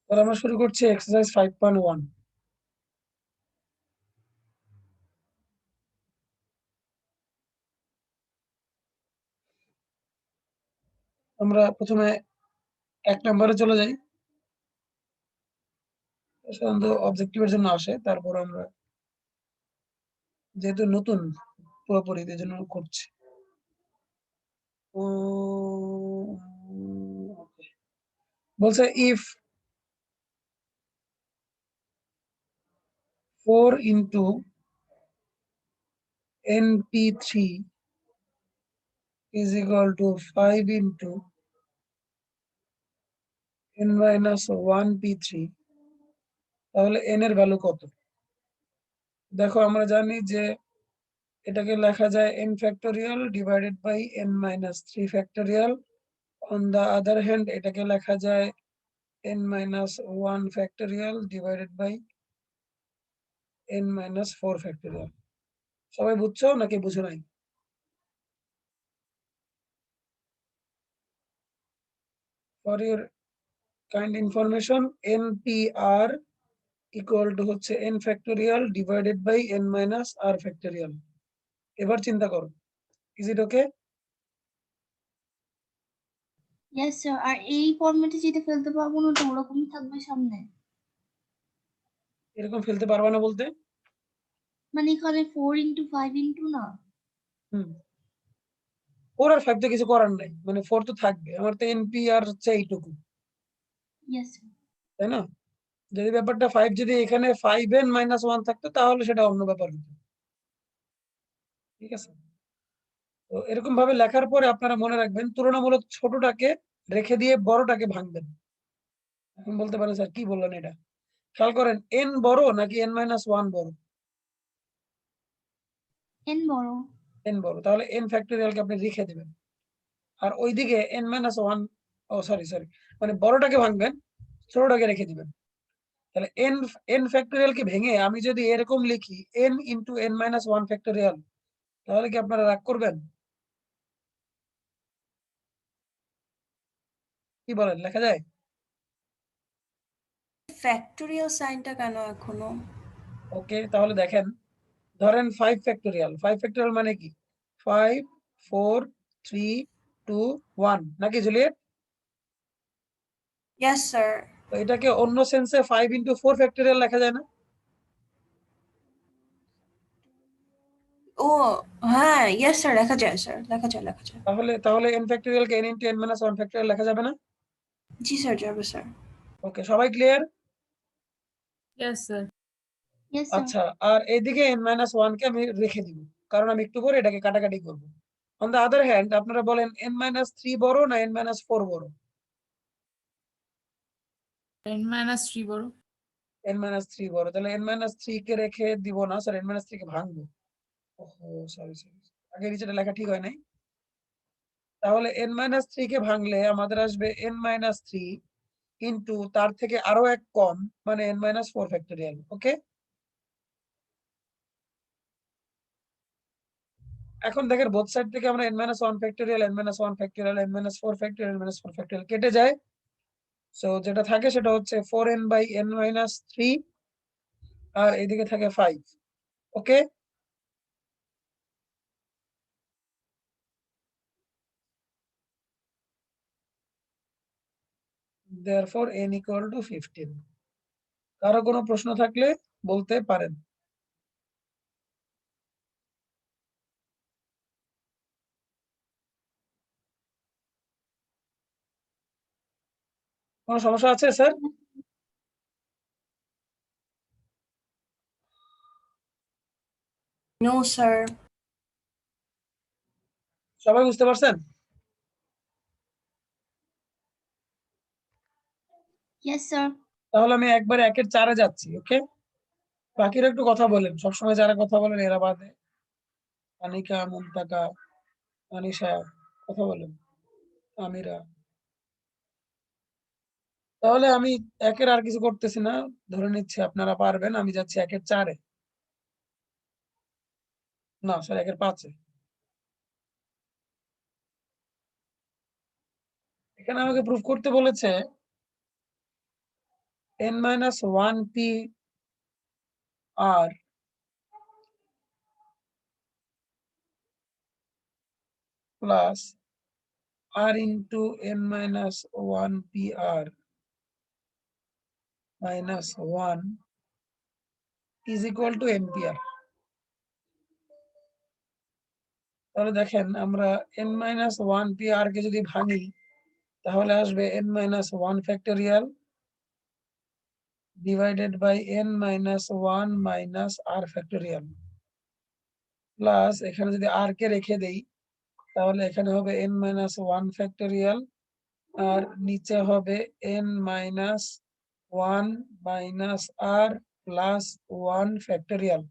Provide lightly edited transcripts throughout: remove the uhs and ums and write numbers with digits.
তাহলে আমরা শুরু করছি এক্সারসাইজ 5.1। আমরা প্রথমে 1 নম্বরে চলে যাই। সাধারণত অবজেক্টিভের জন্য আসে, তারপর আমরা যেহেতু নতুন পুরোপুরি এই জন্য করছি। বলছে if 4 into np3 is equal to 5 into n minus 1 p3, তাহলে n এর ভ্যালু কত? দেখো আমরা জানি যে এটাকে লেখা যায় n factorial divided by n minus 3 factorial. On the other hand এটাকে লেখা যায় n minus 1 factorial divided by n minus 4 factorial. সবাই বুঝছো নাকি বুঝো নাই? For your kind information, npr equal to হচ্ছে n factorial divided by n minus r factorial. এবার চিন্তা করো, is it okay? Yes sir. আর এই ফরম্যাটে যেটা ফেলতে পারবো না, তো ওরকমই থাকবে সামনে। এরকম ফেলতে পারবা না বলতে? মানে এখানে 4 into 5 into না। হুম, 4 আর 5 তো কিছু করার নাই, মানে 4 তো থাকবে। আমার তো npr হচ্ছে এইটুকু, ইয়েস স্যার। তাই না? যদি ব্যাপারটা 5, যদি এখানে 5n minus 1 থাকতো তাহলে সেটা অন্য ব্যাপার হতো। ঠিক আছে? তো এরকম ভাবে লেখার পরে আপনারা মনে রাখবেন তুলনামূলক ছোটটাকে রেখে দিয়ে বড়টাকে ভাঙবেন। এখন বলতে পারেন স্যার কি বললেন এটা? খেয়াল করেন, n বড় নাকি n minus 1 বড়? n বড়। n বড়, তাহলে n ফ্যাক্টোরিয়ালকে আপনি রেখে দেবেন। আর ওইদিকে n minus 1, ও সরি, মানে বড়টাকে ভাঙবেন, ছোটটাকে রেখে দিবেন। তাহলে n ফ্যাক্টোরিয়ালকে ভেঙে আমি যদি এরকম লিখি n into n minus 1 factorial, তাহলে কি আপনারা রাগ করবেন? কি বলেন, লেখা যায়? ফ্যাক্টোরিয়াল সাইনটা কেন এখনো? ওকে, তাহলে দেখেন, ধরেন 5 ফ্যাক্টোরিয়াল। 5 ফ্যাক্টোরিয়াল মানে কি? 5 4 3 2 1 নাকি জুলিয়েট? Yes sir. তো এটাকে অন্য সেন্সে 5 into 4 ফ্যাক্টোরিয়াল লেখা যায় না? ও হ্যাঁ, ইয়েস স্যার, লেখা যায় স্যার, লেখা যায়। তাহলে n ফ্যাক্টোরিয়ালকে n into n minus 1 factorial লেখা যাবে না? জি স্যার, যাবে স্যার। ওকে, সবাই clear? Yes, sir. Yes sir. আচ্ছা, আর এইদিকে n minus 1 কে আমি রেখে দিব, কারণ আমি একটু পরে এটাকে কাটাকাটি করব। অন দ্য আদার হ্যান্ড আপনারা বলেন n minus 3 বড় না n minus 4 বড়? n minus 3 বড়। n minus 3 বড়, তাহলে n minus 3 কে রেখে দিব না স্যার, n minus 3 কে ভাঙবো। ওহো, সরি, আগে নিচেটা লেখা ঠিক হয় নাই। তাহলে n minus 3 কে ভাঙলে আমাদের আসবে n minus 3 ইনটু তার থেকে আরো এক কম, মানে n minus 4 ফ্যাক্টোরিয়াল। ওকে, এখন দেখেন বোথ সাইড থেকে আমরা n minus 1 factorial, n minus 1 factorial, n minus 4 factorial, n minus 4 factorial কেটে যায়। সো যেটা থাকে সেটা হচ্ছে 4n by n minus 3, আর এদিকে থাকে 5। ওকে, therefore n equal to 15। কারো কোনো প্রশ্ন থাকলে বলতে পারেন। কোনো সমস্যা আছে স্যার? No sir. সবাই বুঝতে পারছেন? Yes sir. তাহলে আমি একবারে 1-4 যাচ্ছি। ওকে, বাকিরা একটু কথা বলেন, সবসময় যারা কথা বলেন এরা বাদে। আনিকা, মুনতাকা, আনিশা, কথা বলেন, আমিরা। তাহলে আমি 1-এর আর কিছু করতেছি না, ধরে নিচ্ছি আপনারা পারবেন। আমি যাচ্ছি 1-4-এ, না স্যার 1-5-এ। এখানে আমাকে প্রুফ করতে বলেছে n minus 1 p r plus r into n minus 1 p r minus 1 is equal to npr. তাহলে দেখেন আমরা n minus 1 p r কে যদি ভাঙি তাহলে আসবে n minus 1 factorial divided by n minus 1 minus r factorial plus এখানে যদি r কে রেখে দেই তাহলে এখানে হবে n minus 1 factorial আর নিচে হবে n minus 1 minus r plus 1 factorial।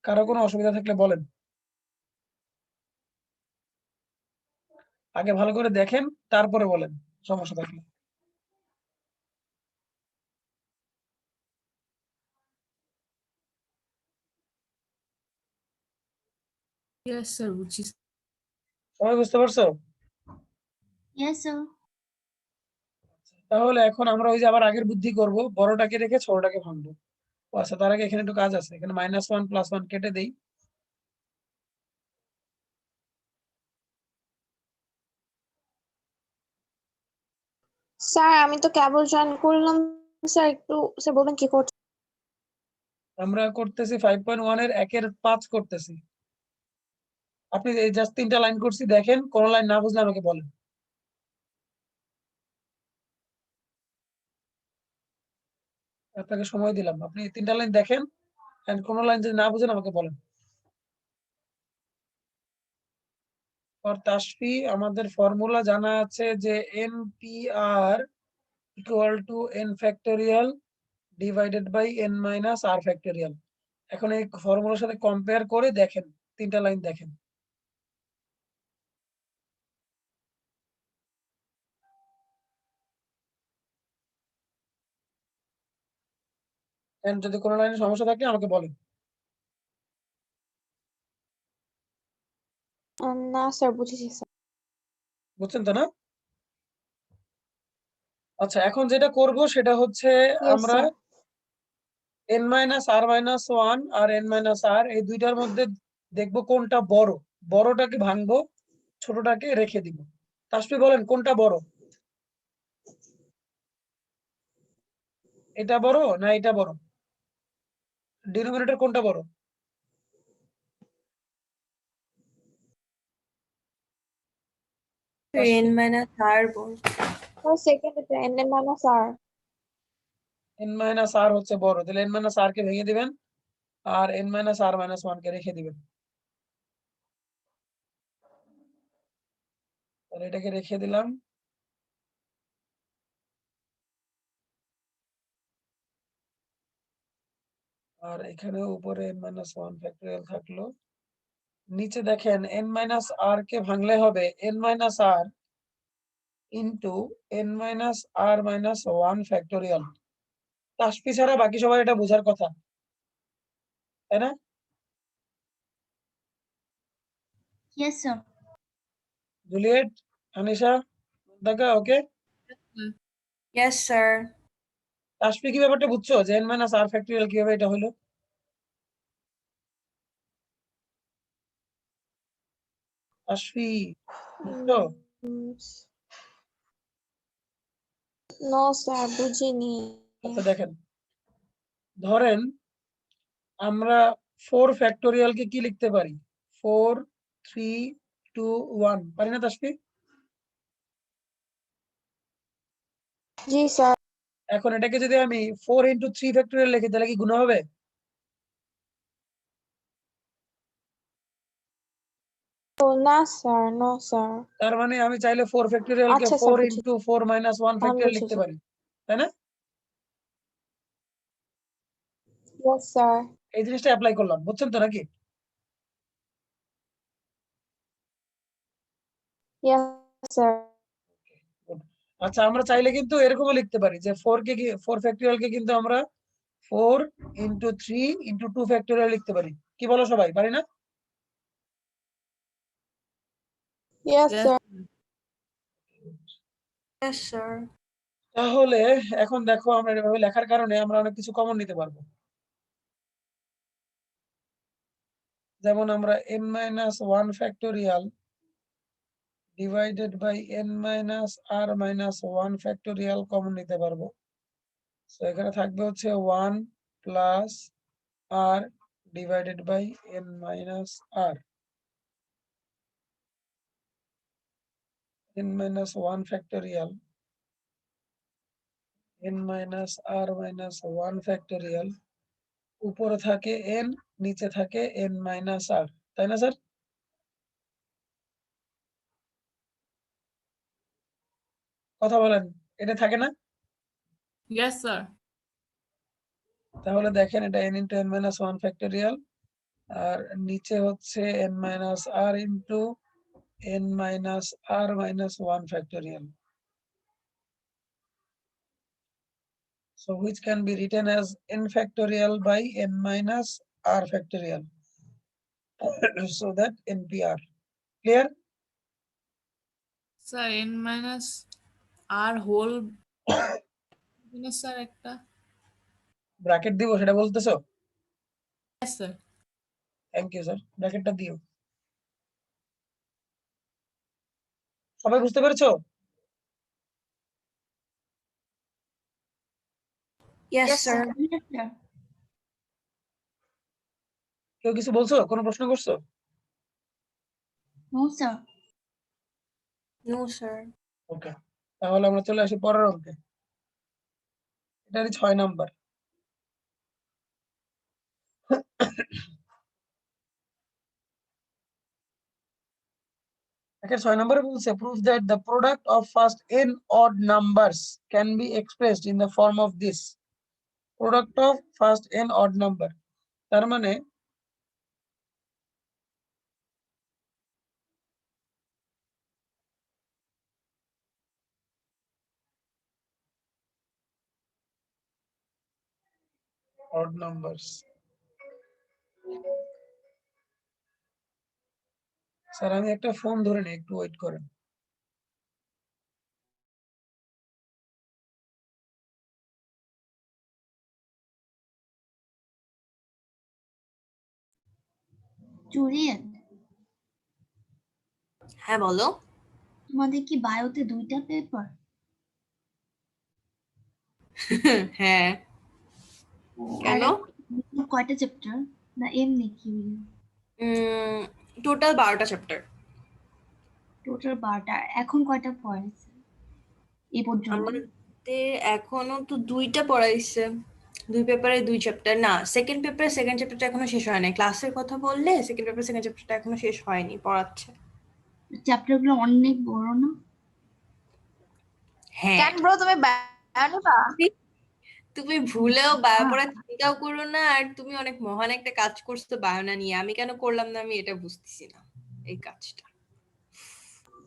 কারো কোনো অসুবিধা থাকলে বলেন, আগে ভালো করে দেখেন তারপরে বলেন সমস্যা থাকলে। Yes, sir. বুঝছি। সবাই বুঝতে পারছো? Yes, sir. তাহলে এখন আমরা ওই যে আবার আগের বুদ্ধি করব, বড়টাকে রেখে ছোটটাকে ভাঙবো। আচ্ছা তার আগে এখানে একটু কাজ আছে, এখানে -1 + 1 কেটে দেই। স্যার আমি তো কেবল জয়েন করলাম স্যার, একটু স্যার বলবেন কি করতে? আমরা করতেছি 5.1 এর 1 এর 5 করতেছি। আপনি এই জাস্ট 3টা লাইন করছি, দেখেন কোন লাইন না বুঝলে আমাকে বলেন। আপনাকে সময় দিলাম, আপনি 3টা লাইন দেখেন এন্ড কোন লাইন যদি না বুঝেন আমাকে বলেন। ফর তাসফি আমাদের ফর্মুলা জানা আছে যে npr equal to n factorial divided by n minus r factorial। এখন এই ফর্মুলার সাথে কম্পেয়ার করে দেখেন, 3টা লাইন দেখেন। এন্ড যদি কোনো লাইনে সমস্যা থাকে আমাকে বলেন। না স্যার বুঝেছি স্যার। বুঝছেন তো না? আচ্ছা এখন যেটা করব সেটা হচ্ছে Yes, আমরা sir. n minus r minus 1 আর n minus r এই দুইটার মধ্যে দেখব কোনটা বড়, বড়টাকে ভাঙবো, ছোটটাকে রেখে দিব। তাসফি বলেন কোনটা বড়? এটা বড় না এটা বড়? ডিনোমিনেটর কোনটা বড়? n minus r বল। স্যার সেকেন্ড এটা n minus r। n minus r হচ্ছে বড়, তাহলে n minus r কে ভেঙে দিবেন আর n minus r minus 1 কে রেখে দিবেন। তাহলে এটাকে রেখে দিলাম। আর এখানে উপরে n minus 1 ফ্যাক্টরিয়াল থাকলো। নিচে দেখেন n minus r কে ভাঙলে হবে n minus r into n minus r minus 1 factorial. Tasfi ছাড়া বাকি সবাই এটা বোঝার কথা, তাই না? Yes, sir. জুলিয়েট, আনিশা, দেখা ওকে। Yes, sir. তাসফি কি ব্যাপারটা বুঝছো যে n minus r ফ্যাক্টরিয়াল কিভাবে এটা হলো? তাসফি বুঝছো? নো স্যার বুঝিনি। আচ্ছা দেখেন, ধরেন আমরা 4 ফ্যাক্টরিয়াল কে কি লিখতে পারি? 4 3 2 1 পারি না তাসফি? জি স্যার। এখন এটাকে যদি আমি 4 into 3 ফ্যাক্টরিয়াল লিখি তাহলে কি গুণ হবে? না স্যার, নো স্যার। তার মানে আমি চাইলে 4 ফ্যাক্টরিয়াল কে আচ্ছা 4 স্যার into 4 minus 1 ফ্যাক্টরিয়াল লিখতে বুঝেছি। পারি, তাই না? Yes sir. এই জিনিসটা অ্যাপ্লাই করলাম, বুঝছেন তো নাকি? Yes sir. আচ্ছা আমরা চাইলে কিন্তু এরকমও লিখতে পারি যে 4 কে 4 ফ্যাক্টরিয়াল কে কিন্তু আমরা 4 into 3 into 2 ফ্যাক্টরিয়াল লিখতে পারি। কি বলো সবাই, পারি না? Yes Yes, sir. Yes, sir. তাহলে এখন দেখো আমরা এভাবে লেখার কারণে আমরা অনেক কিছু কমন নিতে পারবো। যেমন আমরা n-1 factorial divided by n-r-1 factorial common নিতে পারবো। তো এখানে থাকবে হচ্ছে 1 plus r divided by n-r, n-1 factorial n-r-1 factorial, উপরে থাকে n, নিচে থাকে n-r, তাই না স্যার? কথা বলেন, এটা থাকে না? Yes, sir. তাহলে দেখেন এটা n ইন্টু n-1 ফ্যাক্টোরিয়াল, আর নিচে হচ্ছে n-r into n-r-1 factorial. So which can be written as n factorial by n-r factorial. So that NPR. Clear? Sir, n minus r whole sir একটা bracket দিব সেটা বলতেছো? yes sir. Thank you sir, ব্র্যাকেটটা দিও। সবাই বুঝতে পেরেছো? Yes, sir. Yes, sir. কেউ কিছু বলছো, কোনো প্রশ্ন করছো? No, sir. No, sir. ওকে, তাহলে আমরা চলে আসি পরের অঙ্কে। এটারই 6 নাম্বার। Okay, 6 number বলছে prove that the product of first n odd numbers can be expressed in the form of this. Product of first n odd number, তার মানে odd numbers. স্যার আমি একটা ফোন ধরে নিই, একটু ওয়েট করেন। Juliet, হ্যাঁ বলো। তোমাদের কি বায়োতে 2টা পেপার? হ্যাঁ, কেন? কয়টা চ্যাপ্টার না এমনি কি? টোটাল 12টা চ্যাপ্টার। টোটাল 12টা। এখন কয়টা পড়াইছে এই পর্যন্ত? আমাদের এখনো তো 2টা পড়াইছে, 2 পেপারে 2 চ্যাপ্টার। না, সেকেন্ড পেপারে সেকেন্ড চ্যাপ্টারটা এখনো শেষ হয় নাই। ক্লাসের কথা বললে সেকেন্ড পেপার সেকেন্ড চ্যাপ্টারটা এখনো শেষ হয়নি, পড়াচ্ছে। চ্যাপ্টারগুলো অনেক বড় না? হ্যাঁ, কেন ব্রো তুমি বায়ানো না? তুমি ভুলেও বায়ো পড়ার চিন্তাও করো না, আর তুমি অনেক মহান একটা কাজ করছো বায়োনা নিয়ে। আমি কেন করলাম না আমি এটা বুঝতেছি না এই কাজটা।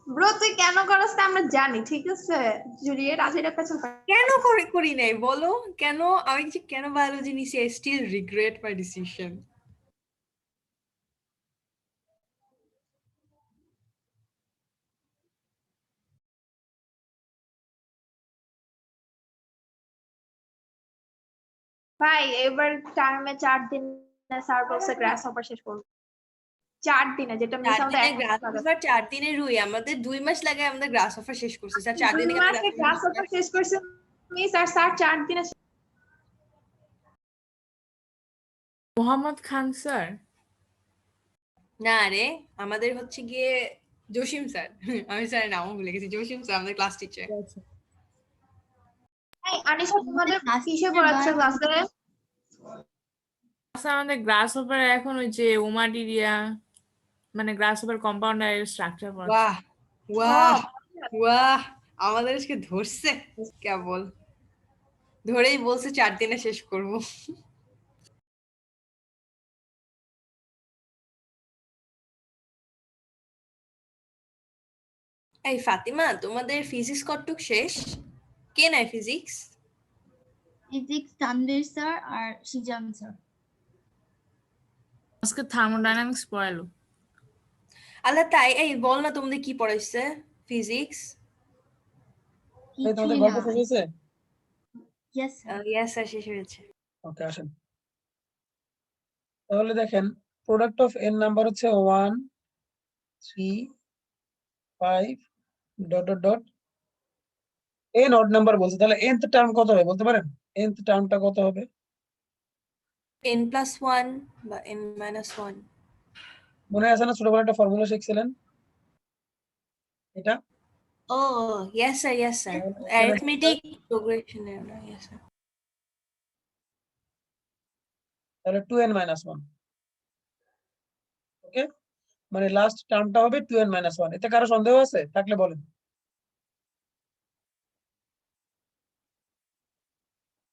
ব্রো তুই কেন করছ তা আমরা জানি, ঠিক আছে? জুলিয়েট আজ এটা পেছন কেন করি নাই বলো? কেন আমি যে কেন বায়োলজি নিছি? I still regret my decision. ভাই এবার টার্মে 4 দিন স্যার বলছে গ্রাস হপার শেষ করব। 4 দিনে, যেটা মিস 4 আমাদের দিনে 1 মাস গ্রাস লাগে। অফার, 4 দিনে রুই। আমাদের 2 মাস লাগে আমাদের গ্রাস অফার শেষ করছি স্যার। 4 2 দিনে মাসে গ্রাস হপার শেষ করছে মিস, আর স্যার 4 দিনে। মোহাম্মদ খান স্যার। না রে, আমাদের হচ্ছে গিয়ে জসিম স্যার। আমি স্যারের নামও ভুলে গেছি। জসিম স্যার আমাদের ক্লাস টিচার। এই আনিশা তোমাদের কিসে পড়াচ্ছে ক্লাসে? আচ্ছা আমাদের গ্রাস হপার এখন ওই যে ওমাডিরিয়া মানে গ্রাস হপার কম্পাউন্ডার স্ট্রাকচার পড়াচ্ছে। বাহ বাহ বাহ, আমাদের আজকে ধরছে কেবল, ধরেই বলছে 4 দিনে শেষ করব। এই ফাতিমা, তোমাদের ফিজিক্স কতটুক শেষ? কে নেয় ফিজিক্স? ফিজিক্স তানভীর স্যার আর সিজান স্যার। আজকে থার্মোডাইনামিক্স পড়ালো। আল্লাহ, তাই? এই বল না তোমাদের কি পড়াইছে ফিজিক্স? এই তোমাদের কিছুই গল্প না। শেষ হয়েছে? Yes, sir. ইয়েস স্যার শেষ হয়েছে। ওকে, আসেন। তাহলে দেখেন প্রোডাক্ট অফ n নাম্বার হচ্ছে 1 3 5 dot dot dot n odd number বলছে, তাহলে nth টার্ম কত হবে বলতে পারেন? nth টার্মটা কত হবে? n+1 বা n-1। মনে আছে না ছোটবেলায় একটা ফর্মুলা শিখছিলেন এটা? ও ইয়েস স্যার, ইয়েস স্যার, তাহলে এখানে অ্যারিথমেটিক প্রোগ্রেশন ইয়েস স্যার। তাহলে 2n - 1, ওকে, মানে লাস্ট টার্মটা হবে 2n - 1। এতে কারো সন্দেহ আছে? থাকলে বলেন।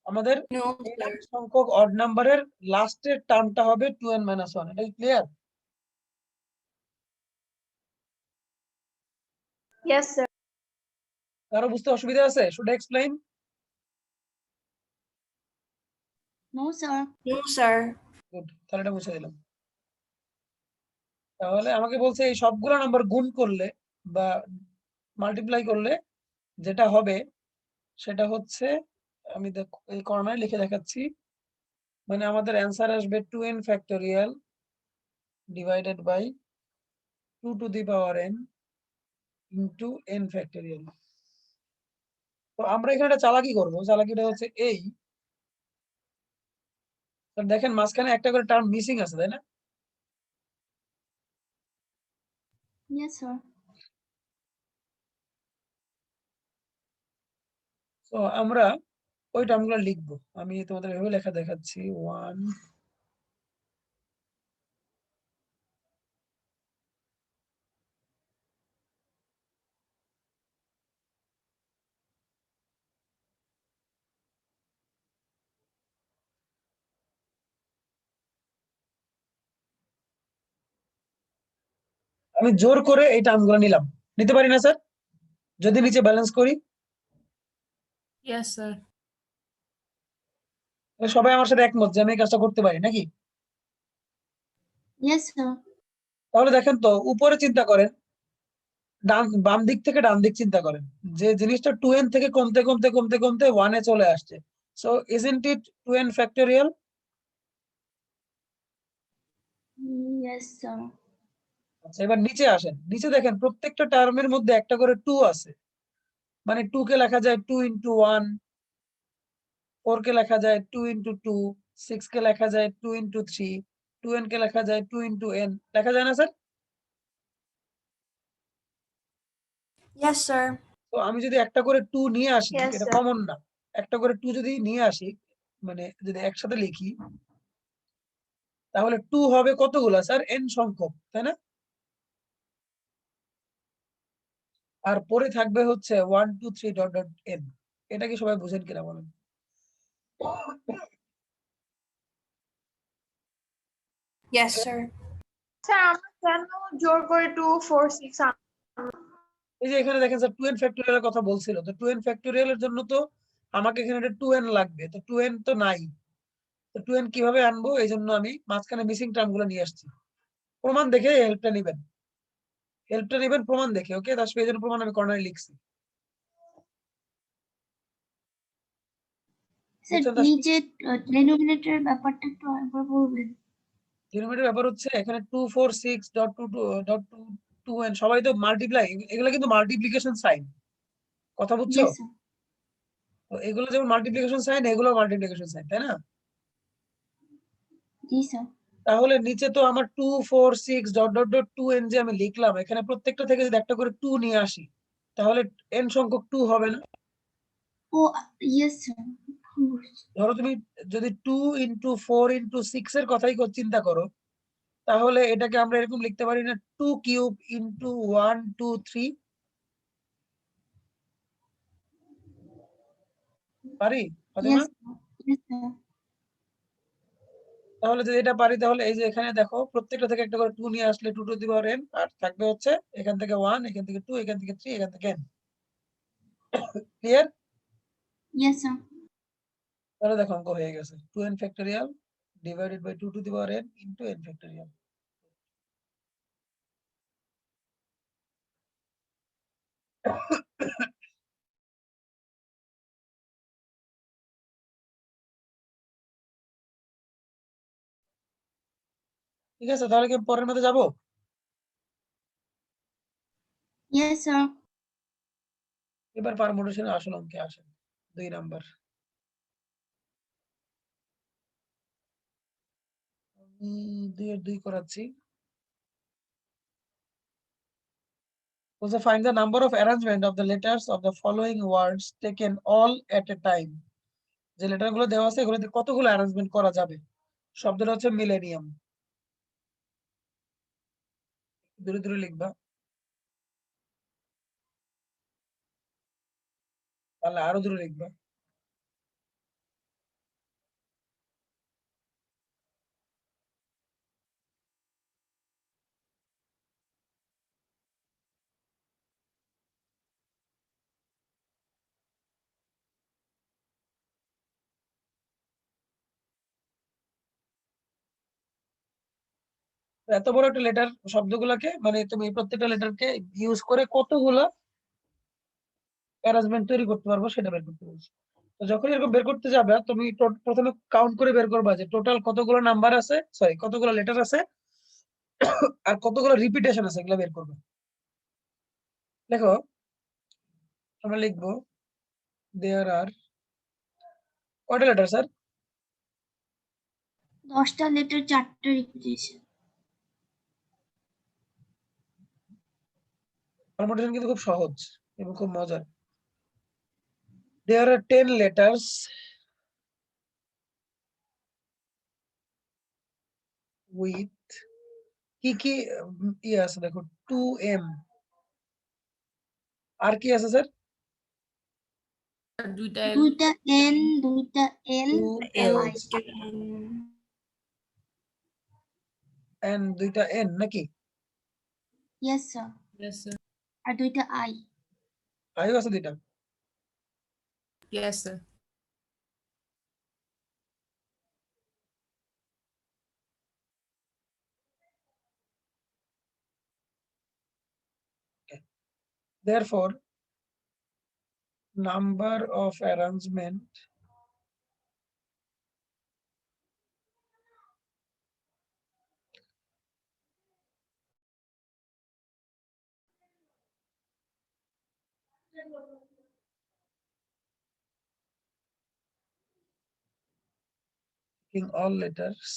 আমাদের নো n স্যার। সংখ্যক অড নাম্বারের লাস্টের টার্মটা হবে 2n - 1। এটা কি ক্লিয়ার? Yes, sir. কারো বুঝতে অসুবিধা আছে? Should explain? No, sir. No sir. Good, তাহলে এটা মুছে দিলাম। তাহলে আমাকে বলছে এই সবগুলো নাম্বার গুণ করলে বা মাল্টিপ্লাই করলে যেটা হবে সেটা হচ্ছে, আমি এই কর্নারে লিখে দেখাচ্ছি, মানে আমাদের অ্যান্সার আসবে 2n factorial divided by 2 to the power n into n factorial. তো আমরা এখানে একটা চালাকি করবো, চালাকিটা হচ্ছে এই, দেখেন মাঝখানে একটা করে টার্ম মিসিং আছে, তাই না? Yes, sir. তো আমরা ওই টার্মগুলো লিখবো। আমি তোমাদের এভাবে লেখা দেখাচ্ছি। 1 আমি জোর করে এই টার্মগুলো নিলাম, নিতে পারি না স্যার যদি নিচে ব্যালেন্স করি? Yes sir. সবাই আমার সাথে একমত যে আমি এই কাজটা করতে পারি নাকি? Yes, sir. তাহলে দেখেন তো উপরে চিন্তা করেন, বাম দিক থেকে ডান দিক চিন্তা করেন, যে জিনিসটা 2n থেকে কমতে কমতে কমতে কমতে 1 এ চলে আসছে। So isn't it 2n factorial? Yes, sir. আচ্ছা, এবার নিচে আসেন, নিচে দেখেন প্রত্যেকটা টার্মের মধ্যে একটা করে 2 আছে, মানে 2 কে লেখা যায় 2 ইন্টু 1, 4 কে লেখা যায় 2 ইন্টু 2, 6 কে লেখা যায় 2 ইন্টু 3, 2n কে লেখা যায় 2 ইন্টু n, লেখা যায় না স্যার? Yes sir. তো আমি যদি একটা করে 2 নিয়ে আসি, Yes, এটা sir. কমন না, একটা করে 2 যদি নিয়ে আসি, মানে যদি একসাথে লিখি, তাহলে 2 হবে কতগুলো স্যার? n সংখ্যক, তাই না? আর পরে থাকবে হচ্ছে 1 2 3 ডট ডট n। এটা কি সবাই বুঝেন কিনা বলেন? Yes sir. স্যার আমরা কেন জোর করে 2 4 6 এই যে এখানে দেখেন স্যার 2n ফ্যাক্টোরিয়ালের কথা বলছিল, তো 2n ফ্যাক্টোরিয়ালের জন্য তো আমাকে এখানে একটা 2n লাগবে, তো 2n তো নাই, তো 2n কিভাবে আনবো? এই জন্য আমি মাঝখানে মিসিং টার্ম গুলো নিয়ে আসছি। প্রমাণ দেখে হেল্পটা নেবেন, হেল্পটা নেবেন প্রমাণ দেখে, ওকে? তার এই জন্য প্রমাণ আমি কর্নারে লিখছি। স্যার বুঝছেন? তার নিচে ডেনোমিনেটর ব্যাপারটা একটু আরেকবার বলবেন? ডিনোমিনেটর ব্যাপার হচ্ছে এখানে 2 4 6 ডট 2 ডট 2 2n সবাই তো মাল্টিপ্লাই, এগুলো কিন্তু মাল্টিপ্লিকেশন সাইন, কথা বুঝছো? Yes, sir. তো এগুলো যেমন মাল্টিপ্লিকেশন সাইন, এগুলো মাল্টিপ্লিকেশন সাইন, তাই না? জি, স্যার। তাহলে নিচে তো আমার 2 4 6 ডট ডট ডট 2n যে আমি লিখলাম, এখানে প্রত্যেকটা থেকে যদি একটা করে 2 নিয়ে আসি, তাহলে n সংখ্যক 2 হবে না? ও ইয়েস স্যার। ধরো তুমি যদি 2 ইন্টু 4 ইন্টু 6 এর কথাই চিন্তা করো, তাহলে এটাকে আমরা এরকম লিখতে পারি না 2 কিউব ইন্টু 1 2 3? পারি Fatema? Yes sir. Yes sir. তাহলে যদি এটা পারি, তাহলে এই যে এখানে দেখো প্রত্যেকটা থেকে একটা করে 2 নিয়ে আসলে 2 টু দি পাওয়ার n, আর থাকবে হচ্ছে এখান থেকে 1, এখান থেকে 2, এখান থেকে 3, এখান থেকে n। ক্লিয়ার? Yes sir. তাহলে দেখো অঙ্ক হয়ে গেছে, 2n factorial divided by 2 to the power n into n factorial. ঠিক আছে, তাহলে কি পরের মধ্যে যাবো? Yes, sir. এবার পারমুটেশনের আসল অঙ্কে আসেন, 2 নাম্বার। আমি 2 এর 2 করাচ্ছি। বলছে find the number of arrangement of the letters of the following words taken all at a time. যে লেটার গুলো দেওয়া আছে এগুলোতে কতগুলো অ্যারেঞ্জমেন্ট করা যাবে। শব্দটা হচ্ছে মিলেনিয়াম। দূরে দূরে লিখবা, তাহলে আরো দূরে লিখবা। এত বড় একটা লেটার শব্দগুলোকে মানে তুমি প্রত্যেকটা লেটারকে ইউজ করে কতগুলো অ্যারেঞ্জমেন্ট তৈরি করতে পারবো সেটা বের করতে বলছি। তো যখন এরকম বের করতে যাবে তুমি প্রথমে কাউন্ট করে বের করবা যে টোটাল কতগুলো নাম্বার আছে, সরি কতগুলো লেটার আছে আর কতগুলো রিপিটেশন আছে, এগুলো বের করবে। দেখো আমরা লিখবো দেয়ার আর কয়টা লেটার স্যার? 10টা লেটার 4টা রিপিটেশন। পারমুটেশন কিন্তু খুব সহজ এবং খুব মজার। There are 10 letters with কি কি ই আছে দেখো 2m আর কি আছে স্যার? দুইটা L, 2টা N, 2টা L, 2l I. and 2টা n নাকি? Yes, sir. yes sir, আর 2টা I. আইও আছে 2টা। yes sir, Therefore number of arrangement in all letters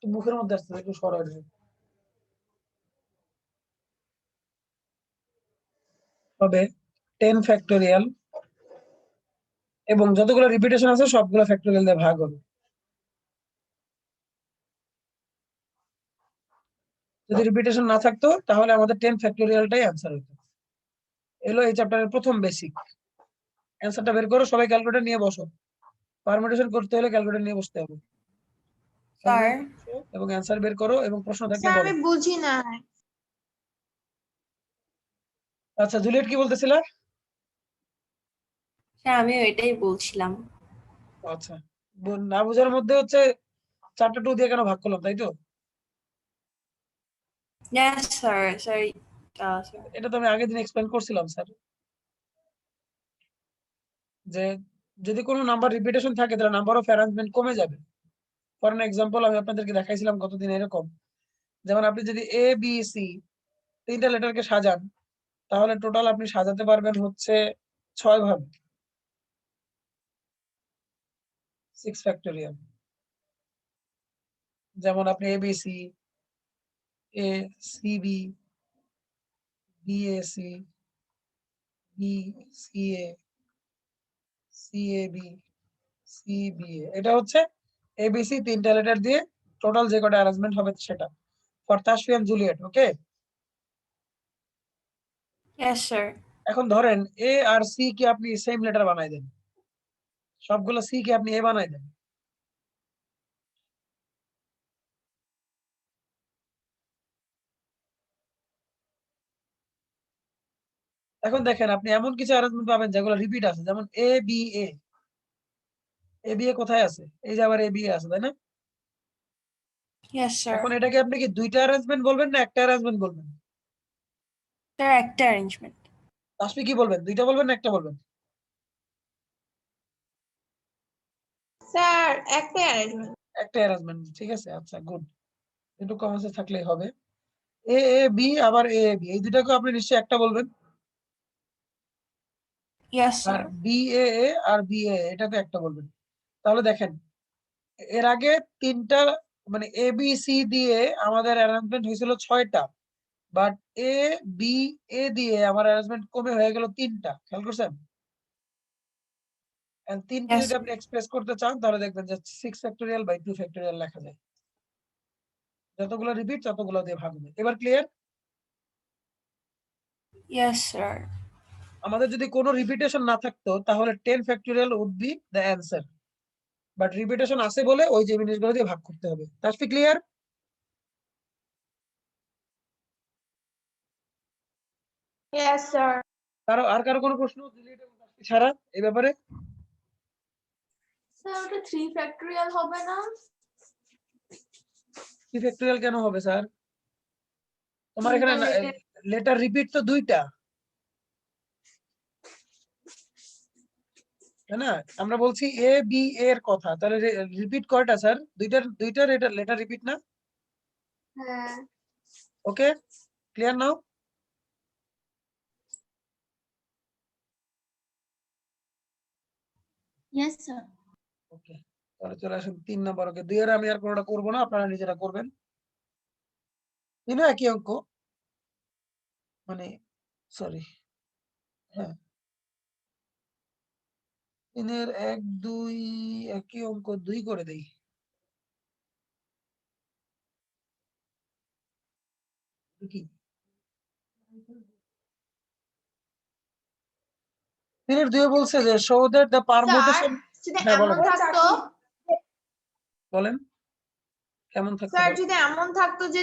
মুখের মধ্যে আসছে একটু সরাই দিন। হবে 10 ফ্যাক্টোরিয়াল এবং যতগুলো রিপিটেশন আছে সবগুলো ফ্যাক্টোরিয়াল দিয়ে ভাগ হবে। যদি রিপিটেশন না থাকতো তাহলে আমাদের 10 ফ্যাক্টোরিয়ালটাই অ্যান্সার হতো। এলো এই চ্যাপ্টারের প্রথম বেসিক। অ্যান্সারটা বের করো, সবাই ক্যালকুলেটর নিয়ে বসো। পারমুটেশন করতে হলে ক্যালকুলেটর নিয়ে বসতে হবে। স্যার এবং অ্যান্সার বের করো এবং প্রশ্ন থাকলে স্যার বলো। আমি বুঝি না। আচ্ছা জুলিয়েট কি বলতেছিলা? স্যার আমিও এটাই বলছিলাম। আচ্ছা না বোঝার মধ্যে হচ্ছে 4টা 2 দিয়ে কেন ভাগ করলাম, তাই তো? Yes sir, sorry sir. এটা তো আমি আগের দিন এক্সপ্লেইন করছিলাম স্যার, যে যদি কোনো নাম্বার রিপিটেশন থাকে তাহলে নাম্বার অফ অ্যারেঞ্জমেন্ট কমে যাবে। ফর এন এক্সাম্পল আমি আপনাদেরকে দেখাইছিলাম কতদিন এরকম, যেমন আপনি যদি এ বি সি 3টা লেটারকে সাজান তাহলে টোটাল আপনি সাজাতে পারবেন হচ্ছে 6 ভাবে, 6 ফ্যাক্টোরিয়াল। যেমন আপনি A B C, A C B, B A C, B C A, C A B, C B A, এটা হচ্ছে এবিসি 3টা লেটার দিয়ে টোটাল যে কটা অ্যারেঞ্জমেন্ট হবে সেটা। For Tasfi and Juliet, okay? Yes sir. এখন ধরেন এ আর সি কে আপনি সেম লেটার বানাই দেন, সবগুলো সি কে আপনি এ বানাই দেন, এখন দেখেন আপনি এমন কিছু অ্যারেঞ্জমেন্ট পাবেন যেগুলো রিপিট আছে, যেমন A B A. A B A কোথায় আছে? এই যে আবার এ বি এ আছে, তাই না? Yes sir. এখন এটাকে আপনি কি 2টা অ্যারেঞ্জমেন্ট বলবেন না একটা অ্যারেঞ্জমেন্ট বলবেন? স্যার একটা অ্যারেঞ্জমেন্ট। আপনি কি বলবেন, দুইটা বলবেন না একটা বলবেন? স্যার একটা অ্যারেঞ্জমেন্ট। একটা অ্যারেঞ্জমেন্ট, ঠিক আছে, আচ্ছা গুড। একটু কমেন্টে থাকলেই হবে। এ এ বি আবার এ বি, এই দুটাকে আপনি নিশ্চয়ই একটা বলবেন। Yes R sir. B A R B এটাকে একটা বলবেন। তাহলে দেখেন, এর আগে তিনটা মানে এ বি সি দিয়ে আমাদের অ্যারেঞ্জমেন্ট হয়েছিল 6টা, বাট এ বি এ দিয়ে আমার অ্যারেঞ্জমেন্ট কমে হয়ে গেল 3টা। খেয়াল করছেন? এন্ড 3কে Yes, যদি আপনি এক্সপ্রেস করতে চান তাহলে দেখবেন যে 6 ফ্যাক্টোরিয়াল বাই 2 ফ্যাক্টোরিয়াল লেখা যায়। যতগুলো রিপিট ততগুলো দিয়ে ভাগ হবে। এবার ক্লিয়ার? Yes sir. আমাদের যদি কোনো রিপিটেশন না থাকতো তাহলে 10 factorial would be the answer, but repetition আছে বলে ওই যে জিনিসগুলো দিয়ে ভাগ করতে হবে। তাসফি ক্লিয়ার? Yes sir. কারো কোনো প্রশ্ন ছাড়া এই ব্যাপারে? স্যার ওটা 3 ফ্যাক্টরিয়াল হবে না? 3 ফ্যাক্টোরিয়াল কেন হবে স্যার? তোমার এখানে তিনটা letter। লেটার রিপিট তো 2টা, তাই না? আমরা বলছি এ বি এর কথা, তাহলে রিপিট কয়টা স্যার? দুইটা লেটার রিপিট না? হ্যাঁ। ওকে, ক্লিয়ার নাও? Yes, sir. ওকে, তাহলে চলে আসুন 3 নাম্বার। ওকে, 2 এর আমি আর কোনোটা করবো না, আপনারা নিজেরা করবেন। একই অঙ্ক, মানে সরি, হ্যাঁ 3 এর 1 2 একই অঙ্ক 2 করে দেই। কি 3 এর 2 বলছে যে শো দ্যাট দ্য পারমুটেশন। যদি হ্যাঁ এমন বলেন থাকতো, বলেন কেমন থাকতে স্যার পারে? যদি এমন থাকতো যে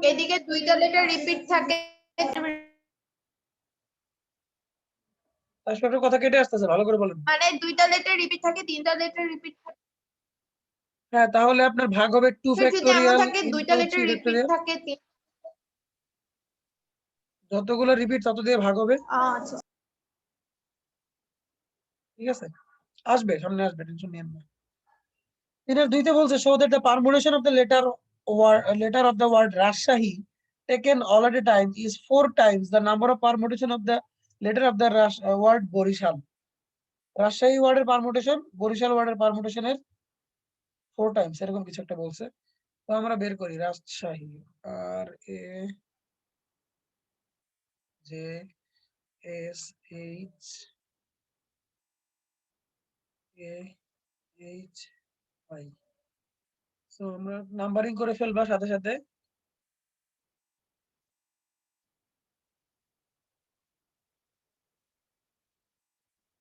এদিকে দুইটা লেটার রিপিট থাকে, তার কথা কেটে আসতেছে, ভালো করে বলেন। মানে দুইটা লেটার রিপিট থাকে, তিনটা লেটার রিপিট থাকে। হ্যাঁ, তাহলে আপনার ভাগ হবে 2 স্যার যদি এমন ফ্যাক্টোরিয়াল থাকে দুইটা ইনটু লেটার 3 রিপিট ফ্যাক্টোরিয়াল। থাকে, যতগুলো রিপিট তত দিয়ে ভাগ হবে, আচ্ছা। ঠিক আছে? আসবে, সামনে আসবে, টেনশন নিয়েন না। 3 এর 2 তে বলছে show that the permutation of the letter of the word Rajshahi taken all at a time is 4 times the number of permutation of the letter of the word Borishal. Rajshahi ওয়ার্ডের পারমুটেশন বরিশাল ওয়ার্ডের পারমুটেশনের 4 Times, এরকম কিছু একটা বলছে। তো আমরা বের করি রাজশাহী, আর A J S H A H I. So আমরা নাম্বারিং করে ফেলবা সাথে সাথে।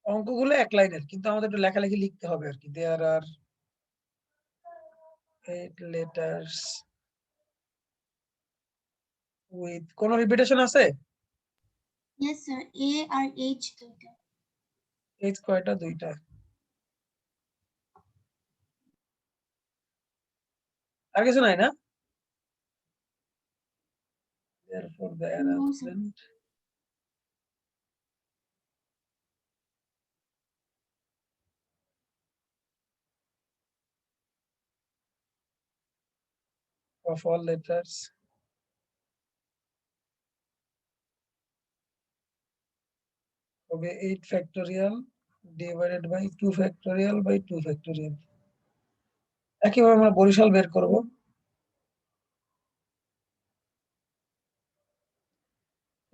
অঙ্কগুলো 1 লাইনের, কিন্তু আমাদের একটু লেখালেখি লিখতে হবে আর কি। দেয়ার আর 8 letters with কোন রিপিটেশন আছে? Yes, sir. A আর H দুইটা। এইচ কয়টা? 2টা। আর কিছু নাই না? therefore the No, sir. arrangement of all letters হবে 8 factorial divided by 2 factorial by 2 factorial। একইভাবে আমরা বরিশাল বের করব।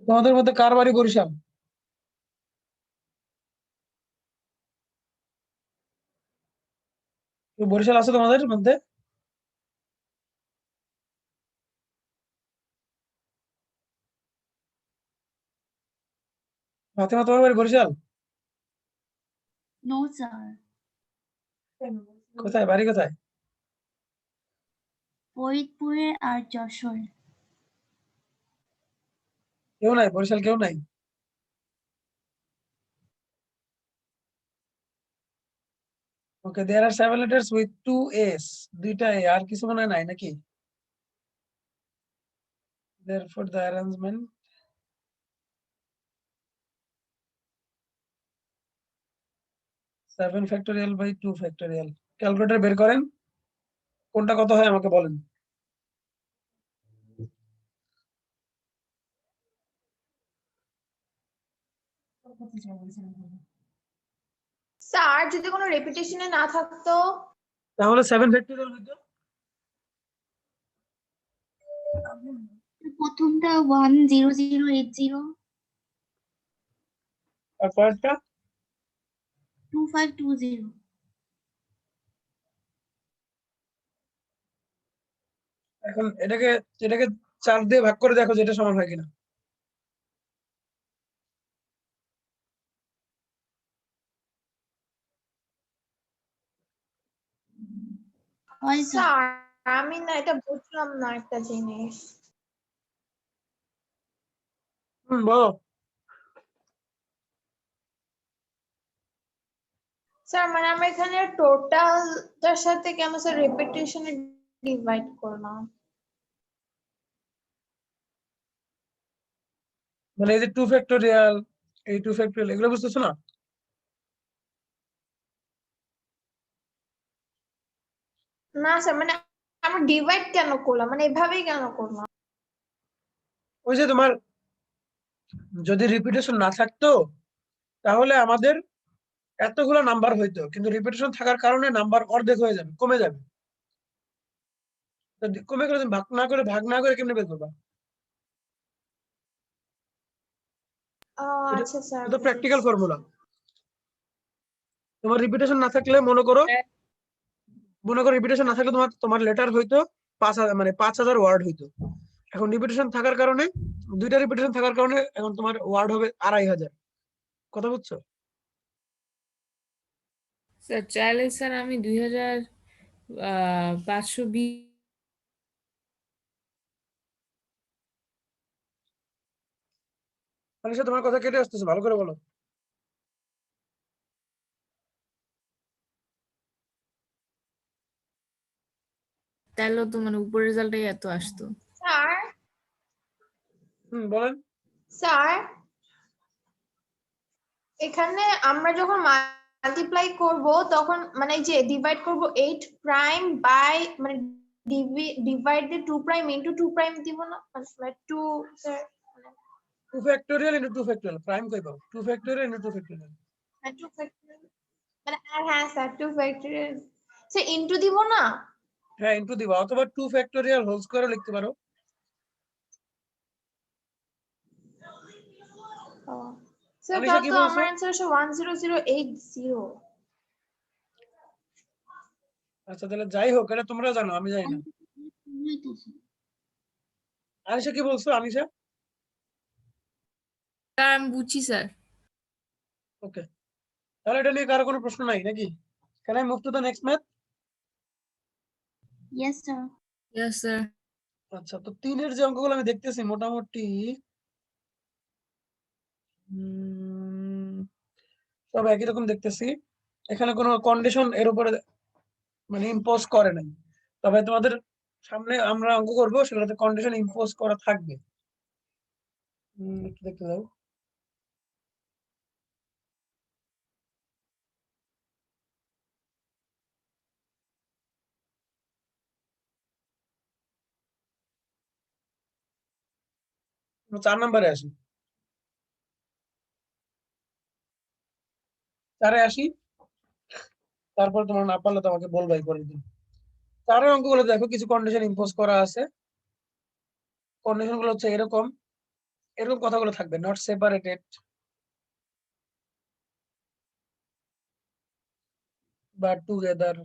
তোমাদের মধ্যে কার বাড়ি বরিশাল? কেউ বরিশাল আছে তোমাদের মধ্যে? ফাতেমা, তোমার বাড়ি বরিশাল? No, sir. কোথায় বাড়ি, কোথায়? ফরিদপুরে আর যশোর। কেউ নাই বরিশাল, কেউ নাই? ওকে, there are 7 letters with 2 A's, 2টা A, আর কিছু মনে হয় নাই নাকি? Therefore the arrangement 7 factorial by 2 factorial. Calculator বের করেন, কোনটা কত হয় আমাকে বলেন। স্যার যদি কোনো রেপিটেশনে না থাকতো, তাহলে 7 ফ্যাক্টোরিয়াল হইতো প্রথমটা 10080 আর পরেরটা 2520। এখন এটাকে এটাকে 4 দিয়ে ভাগ করে দেখো যেটা সমান হয় কিনা। হয় স্যার। স্যার আমি না এটা বুঝলাম না একটা জিনিস। বলো। স্যার মানে আমরা এখানে টোটালটার সাথে কেন স্যার রেপিটেশনে ডিভাইড করলাম? মানে এই যে 2 ফ্যাক্টোরিয়াল, এই 2 ফ্যাক্টোরিয়াল এগুলো বুঝতেছো না? না স্যার মানে আমরা ডিভাইড কেন করলাম, মানে এভাবেই কেন করলাম? ওই যে তোমার যদি রিপিটেশন না থাকতো তাহলে আমাদের এতগুলো নাম্বার হইতো, কিন্তু রিপিটেশন থাকার কারণে নাম্বার অর্ধেক হয়ে যাবে, কমে যাবে। তো কমে গেলে তুমি ভাগ না করে কেমনে বের করবা? আচ্ছা স্যার এটা প্র্যাকটিক্যাল ফর্মুলা। তোমার রিপিটেশন না থাকলে মনে করো রিপিটেশন না থাকলে তোমার লেটার হইতো 5000, মানে 5000 ওয়ার্ড হইতো। এখন রিপিটেশন থাকার কারণে, দুইটা রিপিটেশন থাকার কারণে এখন তোমার ওয়ার্ড হবে 2500। কথা বুঝছো? স্যার চাইলে স্যার আমি 2520 আনিশা তোমার কথা কেটে আসতেছে, ভালো করে বলো। তাহলেও তো মানে উপর রেজাল্টটাই এত আসতো। স্যার বলেন। স্যার এখানে আমরা যখন মাল্টিপ্লাই করব তখন মানে এই যে ডিভাইড করব 8 প্রাইম বাই মানে divide the 2 prime into 2 prime দিব না, মানে 2 sir 2 factorial into 2 factorial, prime কই পাবো? 2 ফ্যাক্টোরিয়াল ইনটু 2 ফ্যাক্টোরিয়াল। 2 ফ্যাক্টরিয়াল মানে হ্যাঁ স্যার 2 ফ্যাক্টরিয়াল স্যার ইনটু দিব না। হ্যাঁ ইনটু দিবা, অথবা 2 ফ্যাক্টোরিয়াল হোল স্কয়ারও লিখতে পারো। স্যার আনিশা তাহলে কি তো বলছো? আমার অ্যানসার হচ্ছে 10080। আচ্ছা তাহলে যাই হোক, এটা তোমরা জানো, আমি জানি না। আনিশা কি বলছো? আনিশা স্যার আমি বুঝছি স্যার। ওকে, তাহলে এটা নিয়ে কারো কোনো প্রশ্ন নাই নাকি? Can I move to the next math? Yes sir. Yes sir. আচ্ছা, তো 3 এর যে অঙ্কগুলো আমি দেখতেছি মোটামুটি সব একই রকম দেখতেছি। এখানে কোনো কন্ডিশন এর উপরে মানে ইম্পোজ করে নাই, তবে তোমাদের সামনে আমরা অঙ্ক করবো সেগুলোতে কন্ডিশন ইম্পোজ করা থাকবে। একটু দেখতে দাও। আমরা 4 নম্বরে আসি। 4-এ আসি, তারপর তোমার না পারলে তোমাকে বলবাই পরের দিন। 4-এর অঙ্কগুলো দেখো, কিছু কন্ডিশন ইম্পোজ করা আছে। কন্ডিশন গুলো হচ্ছে এরকম এরকম কথাগুলো থাকবে, নট সেপারেটেড বা টুগেদার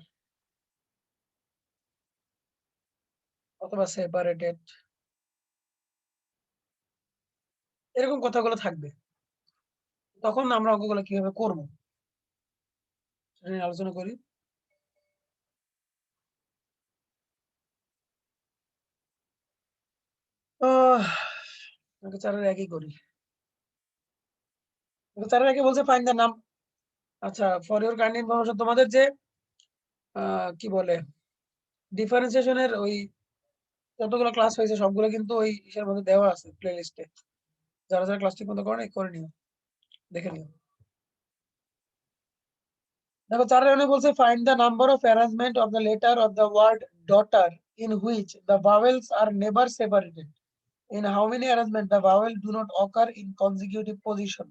অথবা সেপারেটেড, এরকম কথাগুলো থাকবে। তখন আমরা অঙ্কগুলো কিভাবে করবো সেটা নিয়ে আলোচনা করি। আমাকে 4-এর একই করি। 4-এর একই বলছে ফাইন্ড দ্য নাম। আচ্ছা, ফর ইওর কাইন্ড ইনফরমেশন, তোমাদের যে কি বলে ডিফারেন্সিয়েশনের ওই যতগুলো ক্লাস হয়েছে সবগুলো কিন্তু ওই ইসের মধ্যে দেওয়া আছে প্লে লিস্টে। যারা যারা ক্লাস ঠিক মতো করে নিও, দেখে নিও। দেখো 4 রানে বলছে find the number of arrangement of the letter of the word daughter in which the vowels are never separated. In how many arrangement the vowel do not occur in consecutive position?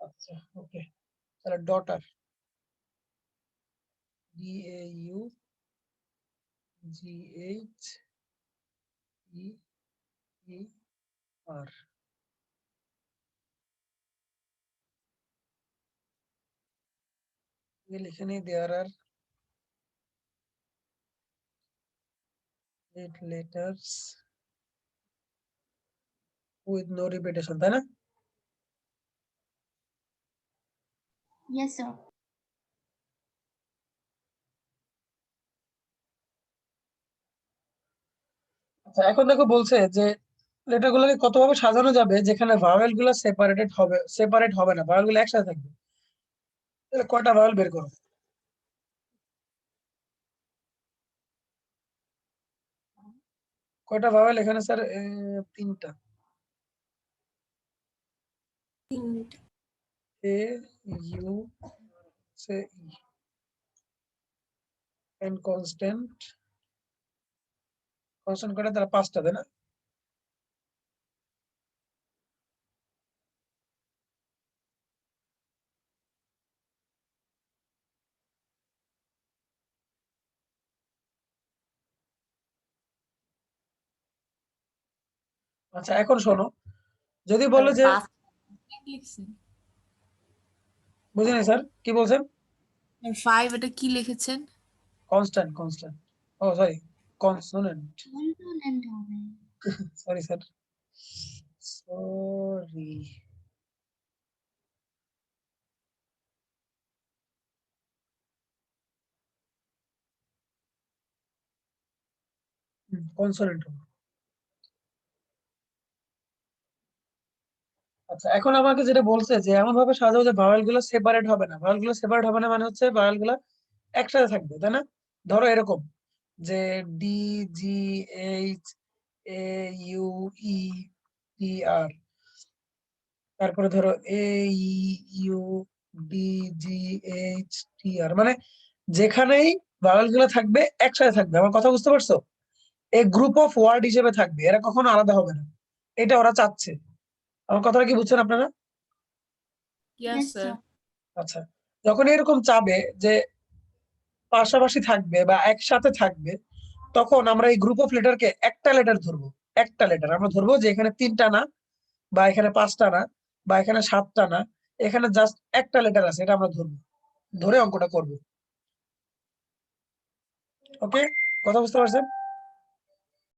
আচ্ছা, okay. তাহলে daughter, DAUGHER. লিখে নিই there are 8 letters with no repetition, তাই না? Yes, sir. আচ্ছা, এখন দেখো বলছে যে লেটার গুলোকে কতভাবে সাজানো যাবে যেখানে ভাওয়েল গুলো সেপারেট হবে না, ভাওয়েল গুলো একসাথে থাকবে। তাহলে কয়টা ভাওয়েল বের করো? কয়টা ভাওয়েল এখানে স্যার? 3টা। A U say E and constant করে তারা 5টা, তাই না? আচ্ছা, এখন শোনো, যদি বলো যে লিখছেন বুঝিনি স্যার, কি বলছেন? 5 এটা কি লিখেছেন? কনস্ট্যান্ট। ও সরি, কনসোনেন্ট। Consonant হবে। Sorry sir, sorry. কনসোনেন্ট। আচ্ছা, এখন আমাকে যেটা বলছে যে এমন ভাবে সাজাও যে ভাওয়েল গুলো সেপারেট হবে না। ভাওয়েল গুলো সেপারেট হবে না মানে হচ্ছে ভাওয়েল গুলো একসাথে থাকবে, তাই না? ধরো এরকম যে D G H A U E T R, তারপরে ধরো A U D G H T R, মানে যেখানেই ভাওয়েল গুলো থাকবে একসাথে থাকবে। আমার কথা বুঝতে পারছো? এই গ্রুপ অফ ওয়ার্ড হিসেবে থাকবে, এরা কখনো আলাদা হবে না। এটা ওরা চাচ্ছে। আমার কথাটা কি বুঝছেন আপনারা? Yes Yes, sir. sir. আচ্ছা, যখন এরকম চাবে যে পাশাপাশি থাকবে বা একসাথে থাকবে, তখন আমরা এই গ্রুপ অফ লেটারকে একটা লেটার ধরবো। একটা লেটার আমরা ধরবো যে এখানে 3টা না, বা এখানে 5টা না, বা এখানে 7টা না, এখানে জাস্ট একটা লেটার আছে, এটা আমরা ধরবো, ধরে অঙ্কটা করবো। ওকে, কথা বুঝতে পারছেন?